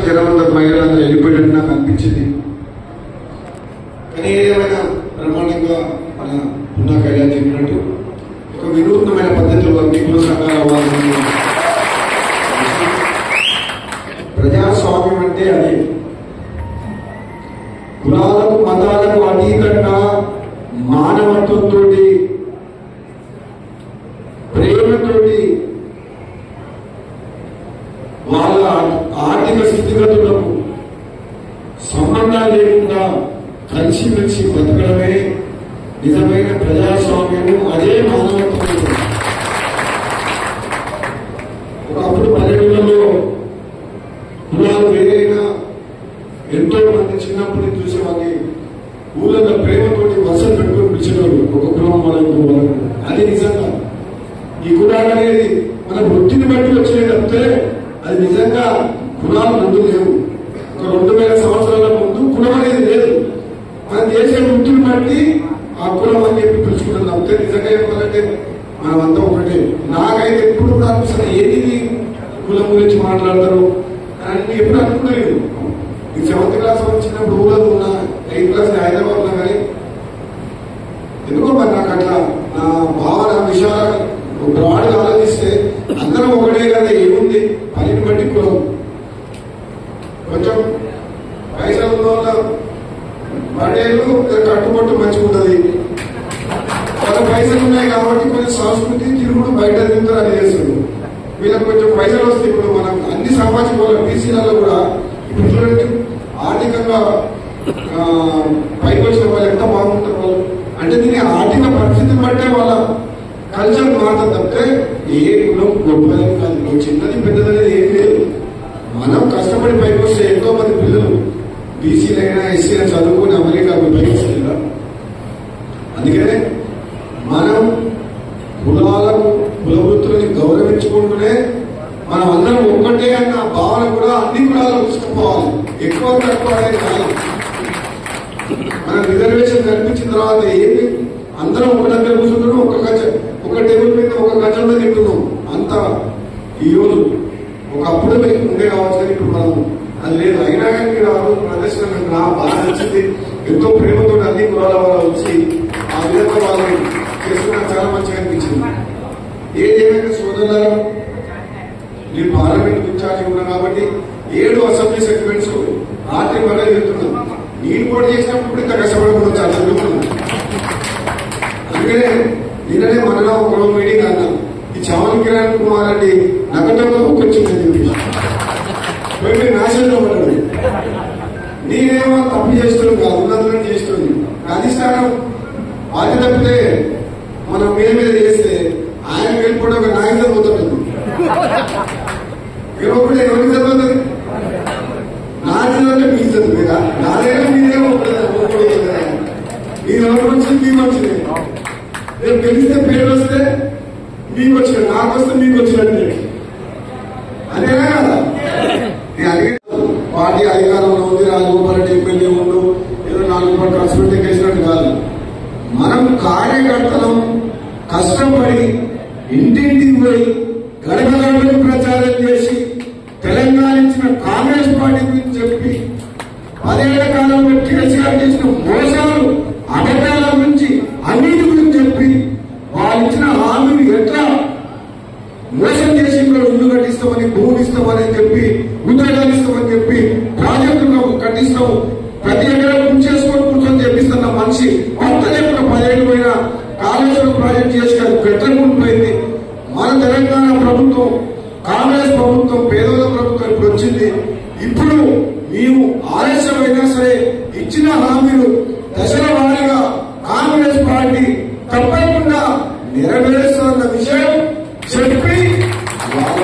జనమంతా మహిళలందరూ వెళ్ళిపోయినట్టు నాకు అనిపించింది. కానీ ఏమైనా బ్రహ్మాండంగా మన పున్నా కళ్యాణ్ చెప్పినట్టు ఒక వినూత్నమైన పద్ధతిలో నిపుణ సంఘాల వాళ్ళని ప్రజాస్వామ్యం అంటే అది కులాలకు మతాలకు అతీతంగా మానవత్వంతో ప్రేమతోటి వాళ్ళ ఆర్థిక స్థితిగతులకు సంబంధాలు లేకుండా కలిసిమెలిసి బతకడమే నిజమైన ప్రజాస్వామ్యము. అదే మానవత్వం. ఒకప్పుడు పల్లెటూళ్ళలో కులాలు వేరైనా ఎంతో మంది చిన్నప్పటి చూసే వాళ్ళని ఊళ్ళలో ప్రేమతోటి వరుసలు పెట్టుకుని పిలిచేవారు. ఒక కులం వాళ్ళకు అది నిజంగా ఈ కులాలు అనేది మన వృత్తిని బట్టి వచ్చేటప్పుడే అది నిజంగా కులాలు ముందు లేవు. ఒక 2000 సంవత్సరాల ముందు కులం అనేది లేదు. మనం చేసే వృత్తిని బట్టి ఆ కులం అని చెప్పి పిలుచుకుంటాం తప్పితే నిజంగా చెప్పాలంటే మనమంతా ఒకటే. నాకైతే ఎప్పుడు కూడా అనిపిస్తుంది ఏది కులం గురించి మాట్లాడతారు అని ఎప్పుడు అనుకోలేదు. ఈ 7th క్లాస్ వచ్చినప్పుడు ఊళ్ళో ఉన్నా 8th క్లాస్ హైదరాబాద్ ఉన్నా కానీ ఎందుకో మరి నాకు అట్లా నా భావన విషయాలు బ్రాడ్గా ఆలోచిస్తే అందరం ఒకటే కదా. ఏముంది పనిని బట్టి కులం. కొంచెం పైసలు ఉన్న వాళ్ళ పడేళ్ళు కట్టుబట్టు మంచిగా ఉంటుంది. వాళ్ళ పైసలు ఉన్నాయి కాబట్టి కొంచెం సంస్కృతి తిరుగుడు బయట తిరుగుతారు అని చేస్తారు. వీళ్ళకి కొంచెం పైసలు వస్తాయి. ఇప్పుడు మనం అన్ని సామాజిక వాళ్ళ బీసీలలో కూడా ఇప్పుడు చూడండి ఆర్థికంగా పైకి వచ్చిన వాళ్ళు ఎంత బాగుంటారు వాళ్ళు. అంటే దీని ఆర్థిక పరిస్థితిని బట్టే వాళ్ళ కల్చర్ మారుతుంది తప్పితే ఏ కులం గొప్పదని కాదు. చిన్నది పెద్దదనేది ఏం లేదు. మనం కష్టపడి పైకి వస్తే ఎంతో మంది పిల్లలు బీసీలైనా ఎస్సీలైనా చదువుకుని అమెరికాకు పైకి వస్తుంది. అందుకనే మనం కులాలకు కుల వృత్తులని గౌరవించుకుంటూనే మనం అందరం ఒక్కటే అన్న భావన కూడా అన్ని కులాలకు తీసుకుపోవాలి. ఎక్కువ తక్కువ అనేది కాదు. మనం రిజర్వేషన్ కల్పించిన తర్వాత ఏమి అందరం ఒక దగ్గర కూర్చుంటున్నాం. ఒక టేబుల్ మీద ఒక గంటలో తింటున్నాం. అంత ఈ రోజు ఒకప్పుడు ఉండే కావచ్చు కానీ ఇప్పుడు మనం అది లేదు. అయినా కానీ రాదు ప్రదర్శన నాకు బాగా నచ్చింది. ఎంతో ప్రేమతో అన్ని కులాల వాళ్ళు వచ్చి ఆ విధంగా వాళ్ళు చేసుకున్న చాలా మంచిగా అనిపించింది. ఏదేమైనా సోదరులారా నేను పార్లమెంట్ ఇన్ఛార్జ్ ఉన్నా కాబట్టి 7 అసెంబ్లీ సెగ్మెంట్స్ రాత్రి వరకు వెళ్తున్నాను. నేను పోటీ చేసినప్పుడు ఇంత కష్టపడకుండా చాలా జరుగుతున్నాను. అందుకనే నిన్ననే మనలో ఒక మీటింగ్ అన్నాం. ఈ చావల్ కిరణ్ కుమార్ రెడ్డి నగటంలో వచ్చిందని చెప్పి నాశనంలో పడ్డాడు. నేనేమో తప్పు చేస్తున్నాను కాదు, ఉన్నతులను చేస్తుంది. అధిష్టానం అది తప్పితే మనం మీద చేస్తే ఆయన వెళ్ళిపోవడం ఒక నాయకులు పోతుంది. ఎవరు ఎవరికి చదువుతుంది? నా చదువుంటే మీకు చదువుతుందా? నాదేమో మీదేమో నేను ఎవరు వచ్చింది మీకు వచ్చింది. రేపు గెలిస్తే పేరు వస్తే మీకు వచ్చిన, నాకు వస్తే మీకు వచ్చినట్టే. అదేనా కదా? నేను అడిగే పార్టీ అధికారంలో ఉంది, రాజగోపాల్ రెడ్డి ఎమ్మెల్యే ఉండు, ఏదో 4 కోట్ల ఖర్చు చేసినట్టు కాదు. మనం కార్యకర్తలం కష్టపడి ఇంటింటికి పోయి గడప గడపని ప్రచారం చేసి తెలంగాణ ఇచ్చిన కాంగ్రెస్ పార్టీ గురించి చెప్పి 10 ఏళ్ల కాలంలో కేసీఆర్ చేసిన మోసాలు అబద్ధాల గురించి అన్నిటి గురించి చెప్పి వాళ్ళు ఇచ్చిన హామీలు ఎట్లా మోసం చేసి ఇల్లు కట్టిస్తామని, భూమి ఇస్తామని చెప్పి, ఉద్యోగాలు ఇస్తామని చెప్పి, ప్రాజెక్టులు కట్టిస్తాం, ప్రతి ఎకరా చేసుకొని కూర్చొని చెప్పిస్తున్న మనిషి కొత్త లేకుండా 10 ఏళ్ళు పోయినా కాళేశ్వరం ప్రాజెక్ట్ చేసి పెట్టకుండిపోయింది. మన తెలంగాణ ప్రభుత్వం కాంగ్రెస్ ప్రభుత్వం పేదల ప్రభుత్వం ఇప్పుడు వచ్చింది. ఇప్పుడు మేము ఆలస్యమైనా సరే ఇచ్చిన హామీలు దశల వారీగా కాంగ్రెస్ పార్టీ తప్పకుండా నెరవేరుస్తున్న విషయం చెప్పి వాళ్ళ